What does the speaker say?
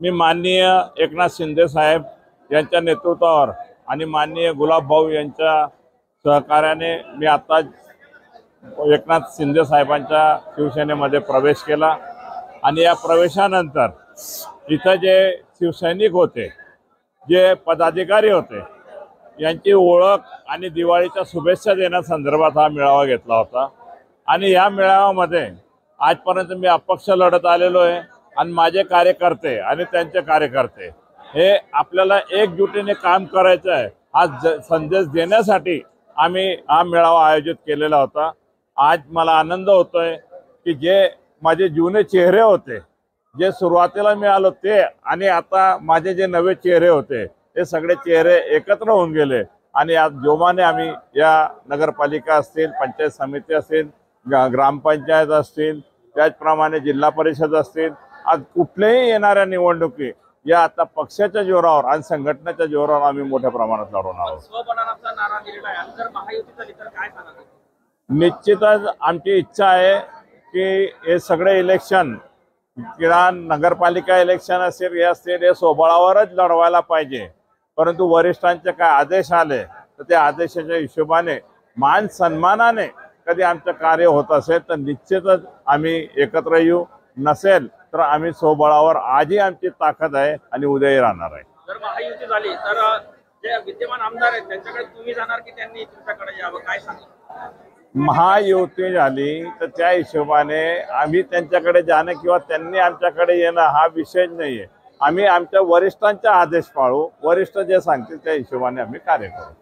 मी माननीय एकनाथ शिंदे साहेब यांच्या नेतृत्वावर आणि माननीय गुलाबभाऊ यांच्या सहकार्याने मी आता एकनाथ शिंदे साहेबांच्या शिवसेनेमध्ये प्रवेश केला आणि या प्रवेशानंतर इथं जे शिवसैनिक होते, जे पदाधिकारी होते, यांची ओळख आणि दिवाळीच्या शुभेच्छा देण्यासंदर्भात हा मेळावा घेतला होता। आणि या मेळाव्यामध्ये आजपर्यंत मी अपक्ष लढत आलेलो आहे आणि माझे कार्यकर्ते आणि त्यांचे कार्यकर्ते हे आपल्याला एकजुटीने काम करायचं आहे हा संदेश देण्यासाठी आम्ही हा मेळावा आयोजित केलेला होता। आज मला आनंद होतोय की जे माझे जुने चेहरे होते, जे सुरुवातीला मी आलो ते आणि आता माझे जे नवे चेहरे होते हे सगळे चेहरे एकत्र होऊन गेले आणि आज जोमाने आम्ही या नगरपालिका असतील, पंचायत समिती असतील, ग्रामपंचायत असतील, त्याचप्रमाणे जिल्हा परिषद असतील, आज कुठल्याही येणाऱ्या निवडणुकी या आता पक्षाच्या जोरावर आणि संघटनेच्या जोरावर आम्ही मोठ्या प्रमाणात लढवून आहोत। निश्चितच आमची इच्छा आहे की हे सगळे इलेक्शन किंवा नगरपालिका इलेक्शन असेल हे असतील हे स्वबळावरच लढवायला पाहिजे, परंतु वरिष्ठांचे काय आदेश आले तर त्या आदेशाच्या हिशोबाने मान सन्मानाने कधी आमचं कार्य होत असेल तर निश्चितच आम्ही एकत्र येऊ, नसेल तर आम्ही स्वबळावर आजही आमची ताकद आहे आणि उद्याही राहणार आहे। जर महायुती झाली तर जे विद्यमान आमदार आहेत त्यांच्याकडे तुम्ही जाणार की त्यांनी तुमच्याकडे यावं, काय सांगा? महायुती झाली तर त्या हिशोबाने आम्ही त्यांच्याकडे जाणं किंवा त्यांनी आमच्याकडे येणं हा विषय नाहीये। आम्ही आमच्या वरिष्ठांचे आदेश पाळू, वरिष्ठ जे सांगतील त्या हिशोबाने आम्ही कार्य करू।